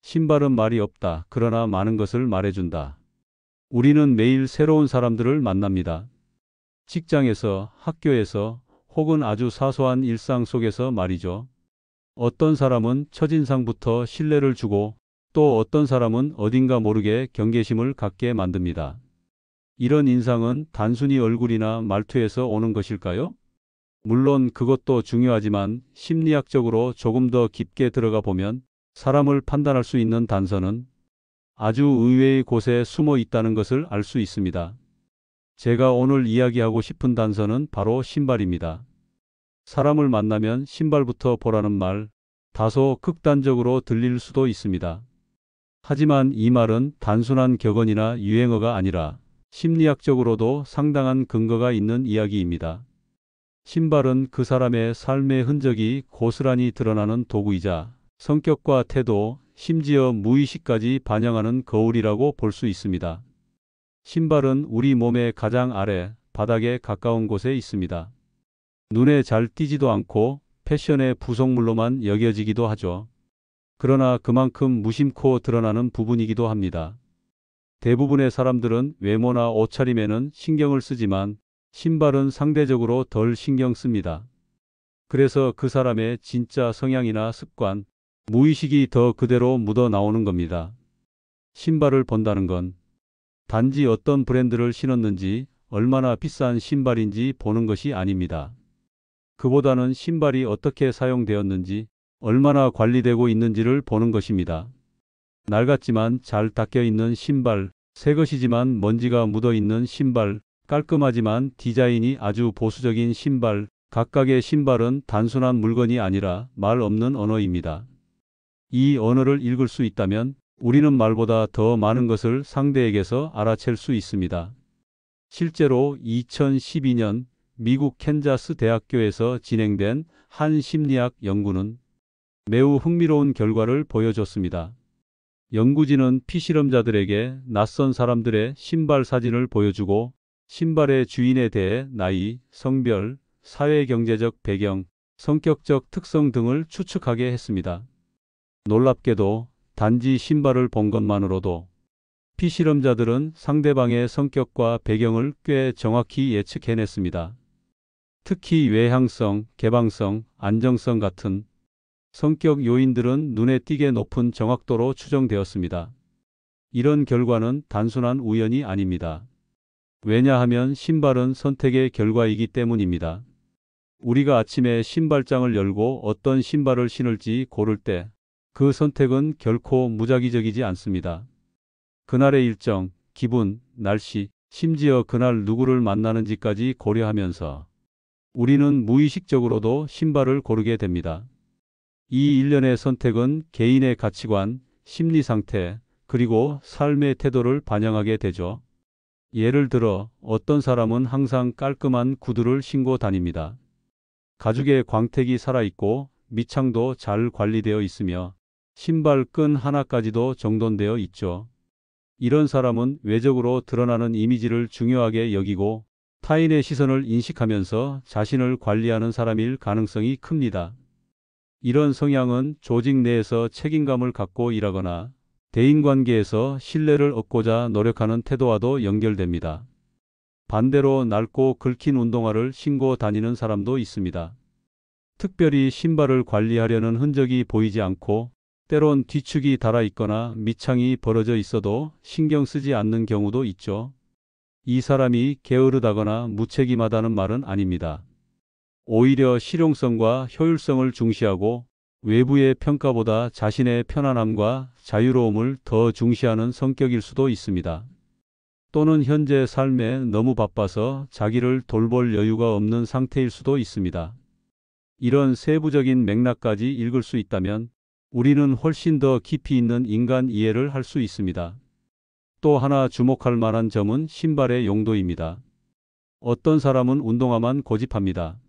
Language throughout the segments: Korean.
신발은 말이 없다. 그러나 많은 것을 말해준다. 우리는 매일 새로운 사람들을 만납니다. 직장에서, 학교에서, 혹은 아주 사소한 일상 속에서 말이죠. 어떤 사람은 첫인상부터 신뢰를 주고 또 어떤 사람은 어딘가 모르게 경계심을 갖게 만듭니다. 이런 인상은 단순히 얼굴이나 말투에서 오는 것일까요? 물론 그것도 중요하지만 심리학적으로 조금 더 깊게 들어가 보면 사람을 판단할 수 있는 단서는 아주 의외의 곳에 숨어 있다는 것을 알 수 있습니다. 제가 오늘 이야기하고 싶은 단서는 바로 신발입니다. 사람을 만나면 신발부터 보라는 말, 다소 극단적으로 들릴 수도 있습니다. 하지만 이 말은 단순한 격언이나 유행어가 아니라 심리학적으로도 상당한 근거가 있는 이야기입니다. 신발은 그 사람의 삶의 흔적이 고스란히 드러나는 도구이자 성격과 태도, 심지어 무의식까지 반영하는 거울이라고 볼 수 있습니다. 신발은 우리 몸의 가장 아래, 바닥에 가까운 곳에 있습니다. 눈에 잘 띄지도 않고 패션의 부속물로만 여겨지기도 하죠. 그러나 그만큼 무심코 드러나는 부분이기도 합니다. 대부분의 사람들은 외모나 옷차림에는 신경을 쓰지만 신발은 상대적으로 덜 신경 씁니다. 그래서 그 사람의 진짜 성향이나 습관, 무의식이 더 그대로 묻어 나오는 겁니다. 신발을 본다는 건 단지 어떤 브랜드를 신었는지, 얼마나 비싼 신발인지 보는 것이 아닙니다. 그보다는 신발이 어떻게 사용되었는지, 얼마나 관리되고 있는지를 보는 것입니다. 낡았지만 잘 닦여 있는 신발, 새 것이지만 먼지가 묻어 있는 신발, 깔끔하지만 디자인이 아주 보수적인 신발, 각각의 신발은 단순한 물건이 아니라 말 없는 언어입니다. 이 언어를 읽을 수 있다면 우리는 말보다 더 많은 것을 상대에게서 알아챌 수 있습니다. 실제로 2012년 미국 캔자스 대학교에서 진행된 한 심리학 연구는 매우 흥미로운 결과를 보여줬습니다. 연구진은 피실험자들에게 낯선 사람들의 신발 사진을 보여주고 신발의 주인에 대해 나이, 성별, 사회경제적 배경, 성격적 특성 등을 추측하게 했습니다. 놀랍게도 단지 신발을 본 것만으로도 피실험자들은 상대방의 성격과 배경을 꽤 정확히 예측해냈습니다. 특히 외향성, 개방성, 안정성 같은 성격 요인들은 눈에 띄게 높은 정확도로 추정되었습니다. 이런 결과는 단순한 우연이 아닙니다. 왜냐하면 신발은 선택의 결과이기 때문입니다. 우리가 아침에 신발장을 열고 어떤 신발을 신을지 고를 때 그 선택은 결코 무작위적이지 않습니다. 그날의 일정, 기분, 날씨, 심지어 그날 누구를 만나는지까지 고려하면서 우리는 무의식적으로도 신발을 고르게 됩니다. 이 일련의 선택은 개인의 가치관, 심리 상태, 그리고 삶의 태도를 반영하게 되죠. 예를 들어 어떤 사람은 항상 깔끔한 구두를 신고 다닙니다. 가죽의 광택이 살아있고 밑창도 잘 관리되어 있으며 신발 끈 하나까지도 정돈되어 있죠. 이런 사람은 외적으로 드러나는 이미지를 중요하게 여기고 타인의 시선을 인식하면서 자신을 관리하는 사람일 가능성이 큽니다. 이런 성향은 조직 내에서 책임감을 갖고 일하거나 대인관계에서 신뢰를 얻고자 노력하는 태도와도 연결됩니다. 반대로 낡고 긁힌 운동화를 신고 다니는 사람도 있습니다. 특별히 신발을 관리하려는 흔적이 보이지 않고 때론 뒤축이 닳아 있거나 밑창이 벌어져 있어도 신경 쓰지 않는 경우도 있죠. 이 사람이 게으르다거나 무책임하다는 말은 아닙니다. 오히려 실용성과 효율성을 중시하고 외부의 평가보다 자신의 편안함과 자유로움을 더 중시하는 성격일 수도 있습니다. 또는 현재 삶에 너무 바빠서 자기를 돌볼 여유가 없는 상태일 수도 있습니다. 이런 세부적인 맥락까지 읽을 수 있다면 우리는 훨씬 더 깊이 있는 인간 이해를 할 수 있습니다. 또 하나 주목할 만한 점은 신발의 용도입니다. 어떤 사람은 운동화만 고집합니다.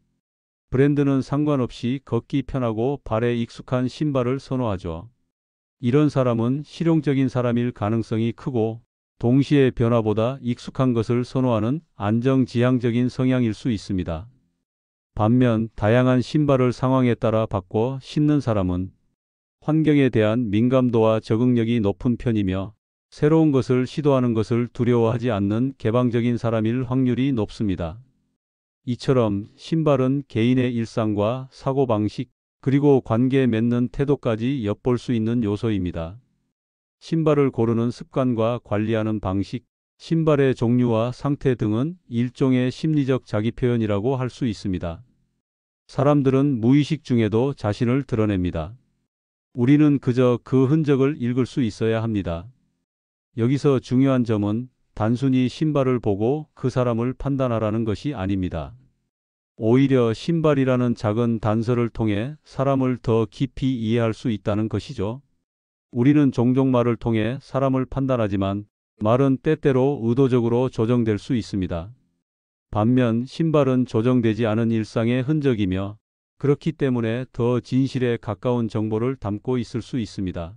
브랜드는 상관없이 걷기 편하고 발에 익숙한 신발을 선호하죠. 이런 사람은 실용적인 사람일 가능성이 크고 동시에 변화보다 익숙한 것을 선호하는 안정지향적인 성향일 수 있습니다. 반면 다양한 신발을 상황에 따라 바꿔 신는 사람은 환경에 대한 민감도와 적응력이 높은 편이며 새로운 것을 시도하는 것을 두려워하지 않는 개방적인 사람일 확률이 높습니다. 이처럼 신발은 개인의 일상과 사고방식, 그리고 관계 맺는 태도까지 엿볼 수 있는 요소입니다. 신발을 고르는 습관과 관리하는 방식, 신발의 종류와 상태 등은 일종의 심리적 자기표현이라고 할 수 있습니다. 사람들은 무의식 중에도 자신을 드러냅니다. 우리는 그저 그 흔적을 읽을 수 있어야 합니다. 여기서 중요한 점은 단순히 신발을 보고 그 사람을 판단하라는 것이 아닙니다. 오히려 신발이라는 작은 단서를 통해 사람을 더 깊이 이해할 수 있다는 것이죠. 우리는 종종 말을 통해 사람을 판단하지만 말은 때때로 의도적으로 조정될 수 있습니다. 반면 신발은 조정되지 않은 일상의 흔적이며 그렇기 때문에 더 진실에 가까운 정보를 담고 있을 수 있습니다.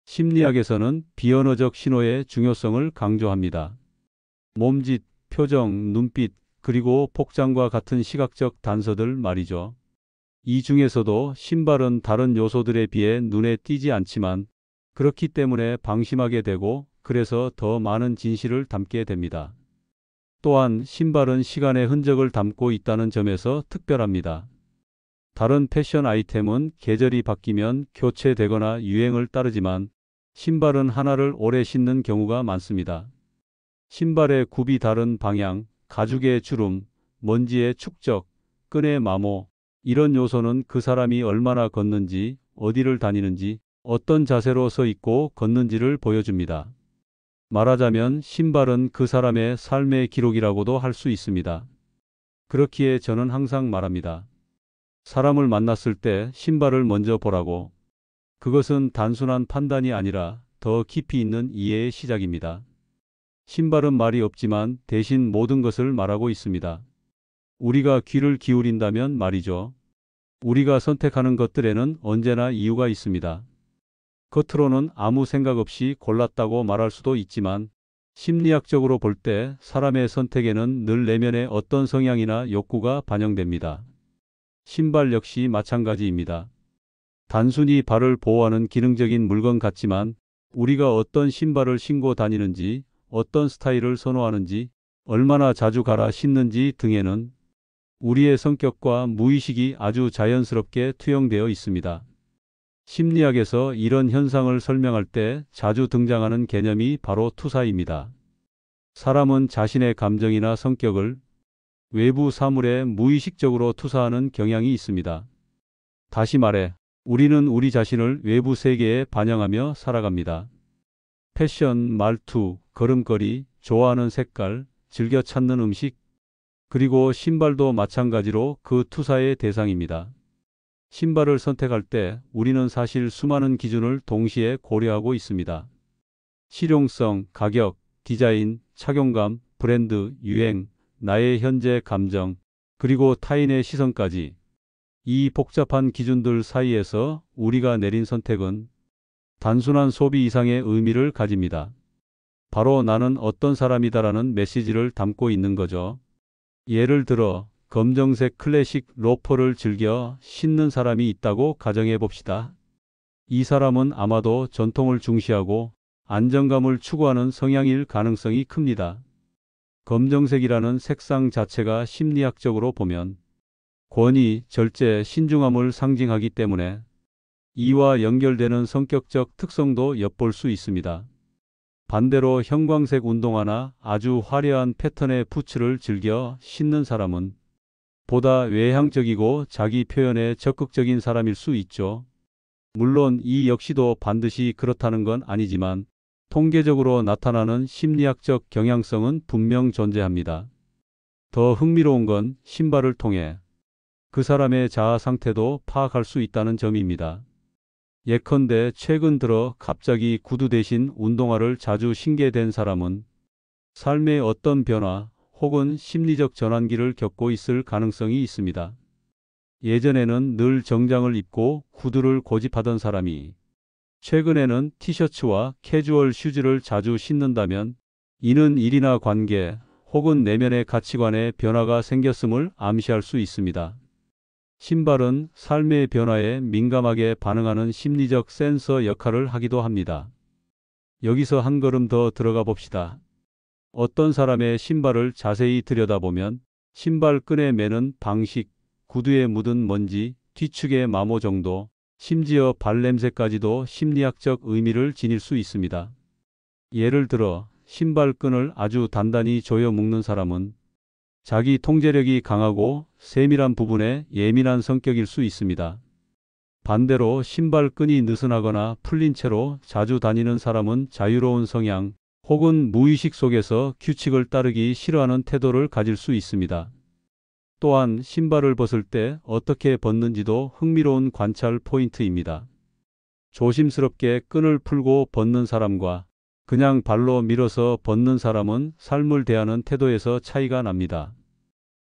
심리학에서는 비언어적 신호의 중요성을 강조합니다. 몸짓, 표정, 눈빛, 그리고 복장과 같은 시각적 단서들 말이죠. 이 중에서도 신발은 다른 요소들에 비해 눈에 띄지 않지만 그렇기 때문에 방심하게 되고 그래서 더 많은 진실을 담게 됩니다. 또한 신발은 시간의 흔적을 담고 있다는 점에서 특별합니다. 다른 패션 아이템은 계절이 바뀌면 교체되거나 유행을 따르지만 신발은 하나를 오래 신는 경우가 많습니다. 신발의 굽이 다른 방향, 가죽의 주름, 먼지의 축적, 끈의 마모, 이런 요소는 그 사람이 얼마나 걷는지, 어디를 다니는지, 어떤 자세로 서 있고 걷는지를 보여줍니다. 말하자면 신발은 그 사람의 삶의 기록이라고도 할 수 있습니다. 그렇기에 저는 항상 말합니다. 사람을 만났을 때 신발을 먼저 보라고. 그것은 단순한 판단이 아니라 더 깊이 있는 이해의 시작입니다. 신발은 말이 없지만 대신 모든 것을 말하고 있습니다. 우리가 귀를 기울인다면 말이죠. 우리가 선택하는 것들에는 언제나 이유가 있습니다. 겉으로는 아무 생각 없이 골랐다고 말할 수도 있지만 심리학적으로 볼 때 사람의 선택에는 늘 내면의 어떤 성향이나 욕구가 반영됩니다. 신발 역시 마찬가지입니다. 단순히 발을 보호하는 기능적인 물건 같지만 우리가 어떤 신발을 신고 다니는지, 어떤 스타일을 선호하는지, 얼마나 자주 갈아 신는지 등에는 우리의 성격과 무의식이 아주 자연스럽게 투영되어 있습니다. 심리학에서 이런 현상을 설명할 때 자주 등장하는 개념이 바로 투사입니다. 사람은 자신의 감정이나 성격을 외부 사물에 무의식적으로 투사하는 경향이 있습니다. 다시 말해, 우리는 우리 자신을 외부 세계에 반영하며 살아갑니다. 패션, 말투, 걸음걸이, 좋아하는 색깔, 즐겨 찾는 음식, 그리고 신발도 마찬가지로 그 투사의 대상입니다. 신발을 선택할 때 우리는 사실 수많은 기준을 동시에 고려하고 있습니다. 실용성, 가격, 디자인, 착용감, 브랜드, 유행, 나의 현재 감정, 그리고 타인의 시선까지. 이 복잡한 기준들 사이에서 우리가 내린 선택은 단순한 소비 이상의 의미를 가집니다. 바로 나는 어떤 사람이다라는 메시지를 담고 있는 거죠. 예를 들어 검정색 클래식 로퍼를 즐겨 신는 사람이 있다고 가정해 봅시다. 이 사람은 아마도 전통을 중시하고 안정감을 추구하는 성향일 가능성이 큽니다. 검정색이라는 색상 자체가 심리학적으로 보면 권위, 절제, 신중함을 상징하기 때문에 이와 연결되는 성격적 특성도 엿볼 수 있습니다. 반대로 형광색 운동화나 아주 화려한 패턴의 부츠를 즐겨 신는 사람은 보다 외향적이고 자기 표현에 적극적인 사람일 수 있죠. 물론 이 역시도 반드시 그렇다는 건 아니지만 통계적으로 나타나는 심리학적 경향성은 분명 존재합니다. 더 흥미로운 건 신발을 통해 그 사람의 자아 상태도 파악할 수 있다는 점입니다. 예컨대 최근 들어 갑자기 구두 대신 운동화를 자주 신게 된 사람은 삶의 어떤 변화 혹은 심리적 전환기를 겪고 있을 가능성이 있습니다. 예전에는 늘 정장을 입고 구두를 고집하던 사람이 최근에는 티셔츠와 캐주얼 슈즈를 자주 신는다면 이는 일이나 관계 혹은 내면의 가치관에 변화가 생겼음을 암시할 수 있습니다. 신발은 삶의 변화에 민감하게 반응하는 심리적 센서 역할을 하기도 합니다. 여기서 한 걸음 더 들어가 봅시다. 어떤 사람의 신발을 자세히 들여다보면 신발끈에 매는 방식, 구두에 묻은 먼지, 뒤축의 마모 정도, 심지어 발냄새까지도 심리학적 의미를 지닐 수 있습니다. 예를 들어 신발끈을 아주 단단히 조여 묶는 사람은 자기 통제력이 강하고 세밀한 부분에 예민한 성격일 수 있습니다. 반대로 신발끈이 느슨하거나 풀린 채로 자주 다니는 사람은 자유로운 성향 혹은 무의식 속에서 규칙을 따르기 싫어하는 태도를 가질 수 있습니다. 또한 신발을 벗을 때 어떻게 벗는지도 흥미로운 관찰 포인트입니다. 조심스럽게 끈을 풀고 벗는 사람과 그냥 발로 밀어서 벗는 사람은 삶을 대하는 태도에서 차이가 납니다.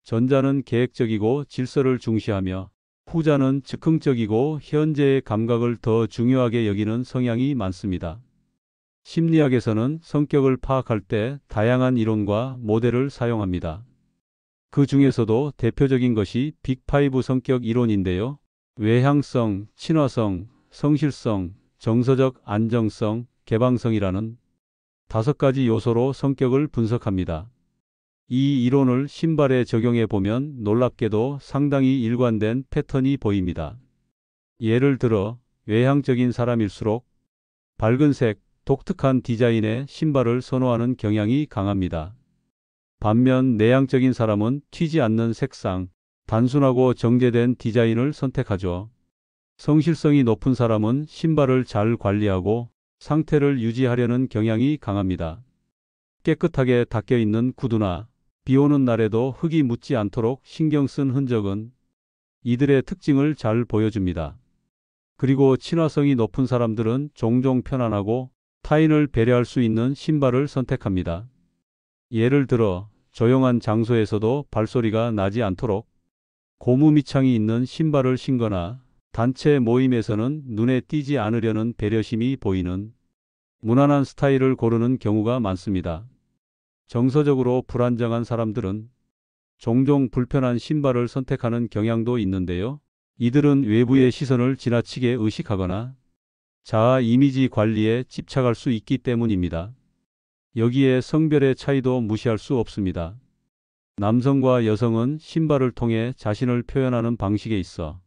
전자는 계획적이고 질서를 중시하며 후자는 즉흥적이고 현재의 감각을 더 중요하게 여기는 성향이 많습니다. 심리학에서는 성격을 파악할 때 다양한 이론과 모델을 사용합니다. 그 중에서도 대표적인 것이 빅5 성격 이론인데요. 외향성, 친화성, 성실성, 정서적 안정성, 개방성이라는 5가지 요소로 성격을 분석합니다. 이 이론을 신발에 적용해 보면 놀랍게도 상당히 일관된 패턴이 보입니다. 예를 들어 외향적인 사람일수록 밝은 색, 독특한 디자인의 신발을 선호하는 경향이 강합니다. 반면 내향적인 사람은 튀지 않는 색상, 단순하고 정제된 디자인을 선택하죠. 성실성이 높은 사람은 신발을 잘 관리하고 상태를 유지하려는 경향이 강합니다. 깨끗하게 닦여 있는 구두나 비 오는 날에도 흙이 묻지 않도록 신경 쓴 흔적은 이들의 특징을 잘 보여줍니다. 그리고 친화성이 높은 사람들은 종종 편안하고 타인을 배려할 수 있는 신발을 선택합니다. 예를 들어 조용한 장소에서도 발소리가 나지 않도록 고무 밑창이 있는 신발을 신거나 단체 모임에서는 눈에 띄지 않으려는 배려심이 보이는 무난한 스타일을 고르는 경우가 많습니다. 정서적으로 불안정한 사람들은 종종 불편한 신발을 선택하는 경향도 있는데요. 이들은 외부의 시선을 지나치게 의식하거나 자아 이미지 관리에 집착할 수 있기 때문입니다. 여기에 성별의 차이도 무시할 수 없습니다. 남성과 여성은 신발을 통해 자신을 표현하는 방식에 있어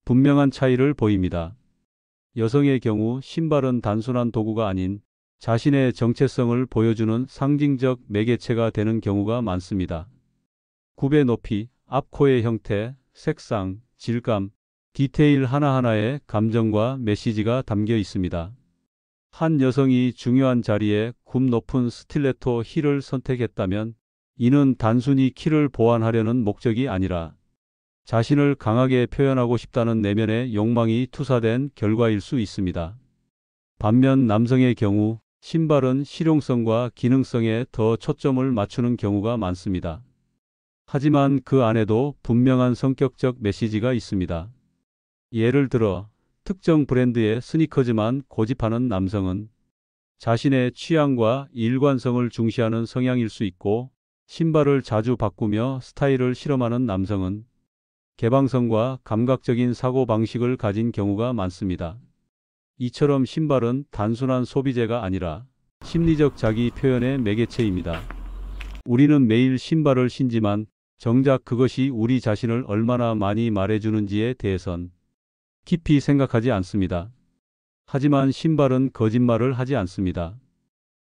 분명한 차이를 보입니다. 여성의 경우 신발은 단순한 도구가 아닌 자신의 정체성을 보여주는 상징적 매개체가 되는 경우가 많습니다. 굽의 높이, 앞코의 형태, 색상, 질감, 디테일 하나하나에 감정과 메시지가 담겨 있습니다. 한 여성이 중요한 자리에 굽 높은 스틸레토 힐을 선택했다면 이는 단순히 키를 보완하려는 목적이 아니라 자신을 강하게 표현하고 싶다는 내면의 욕망이 투사된 결과일 수 있습니다. 반면 남성의 경우 신발은 실용성과 기능성에 더 초점을 맞추는 경우가 많습니다. 하지만 그 안에도 분명한 성격적 메시지가 있습니다. 예를 들어 특정 브랜드의 스니커즈만 고집하는 남성은 자신의 취향과 일관성을 중시하는 성향일 수 있고, 신발을 자주 바꾸며 스타일을 실험하는 남성은 개방성과 감각적인 사고방식을 가진 경우가 많습니다. 이처럼 신발은 단순한 소비재가 아니라 심리적 자기 표현의 매개체입니다. 우리는 매일 신발을 신지만 정작 그것이 우리 자신을 얼마나 많이 말해주는지에 대해선 깊이 생각하지 않습니다. 하지만 신발은 거짓말을 하지 않습니다.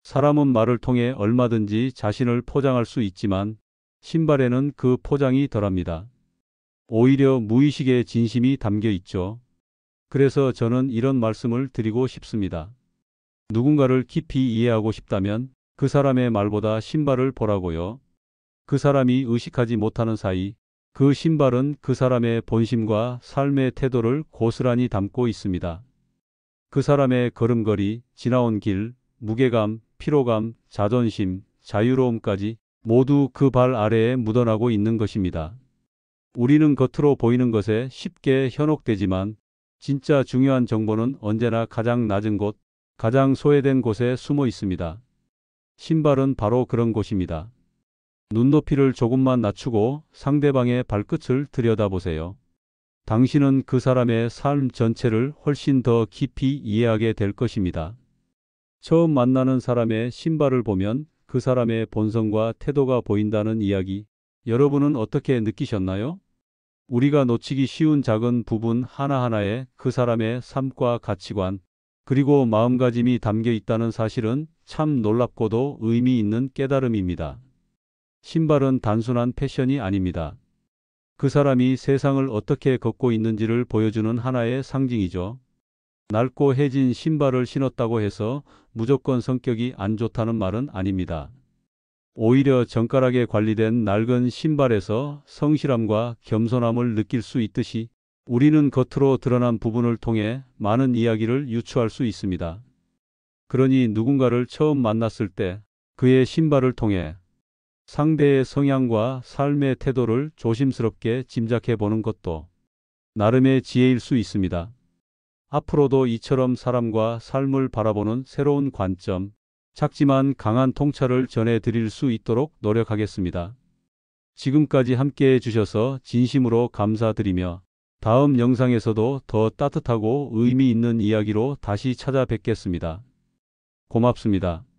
사람은 말을 통해 얼마든지 자신을 포장할 수 있지만 신발에는 그 포장이 덜합니다. 오히려 무의식의 진심이 담겨 있죠. 그래서 저는 이런 말씀을 드리고 싶습니다. 누군가를 깊이 이해하고 싶다면 그 사람의 말보다 신발을 보라고요. 그 사람이 의식하지 못하는 사이 그 신발은 그 사람의 본심과 삶의 태도를 고스란히 담고 있습니다. 그 사람의 걸음걸이, 지나온 길, 무게감, 피로감, 자존심, 자유로움까지 모두 그 발 아래에 묻어나고 있는 것입니다. 우리는 겉으로 보이는 것에 쉽게 현혹되지만 진짜 중요한 정보는 언제나 가장 낮은 곳, 가장 소외된 곳에 숨어 있습니다. 신발은 바로 그런 곳입니다. 눈높이를 조금만 낮추고 상대방의 발끝을 들여다보세요. 당신은 그 사람의 삶 전체를 훨씬 더 깊이 이해하게 될 것입니다. 처음 만나는 사람의 신발을 보면 그 사람의 본성과 태도가 보인다는 이야기, 여러분은 어떻게 느끼셨나요? 우리가 놓치기 쉬운 작은 부분 하나하나에 그 사람의 삶과 가치관, 그리고 마음가짐이 담겨 있다는 사실은 참 놀랍고도 의미 있는 깨달음입니다. 신발은 단순한 패션이 아닙니다. 그 사람이 세상을 어떻게 걷고 있는지를 보여주는 하나의 상징이죠. 낡고 해진 신발을 신었다고 해서 무조건 성격이 안 좋다는 말은 아닙니다. 오히려 정갈하게 관리된 낡은 신발에서 성실함과 겸손함을 느낄 수 있듯이 우리는 겉으로 드러난 부분을 통해 많은 이야기를 유추할 수 있습니다. 그러니 누군가를 처음 만났을 때 그의 신발을 통해 상대의 성향과 삶의 태도를 조심스럽게 짐작해 보는 것도 나름의 지혜일 수 있습니다. 앞으로도 이처럼 사람과 삶을 바라보는 새로운 관점, 작지만 강한 통찰을 전해드릴 수 있도록 노력하겠습니다. 지금까지 함께 해주셔서 진심으로 감사드리며 다음 영상에서도 더 따뜻하고 의미 있는 이야기로 다시 찾아뵙겠습니다. 고맙습니다.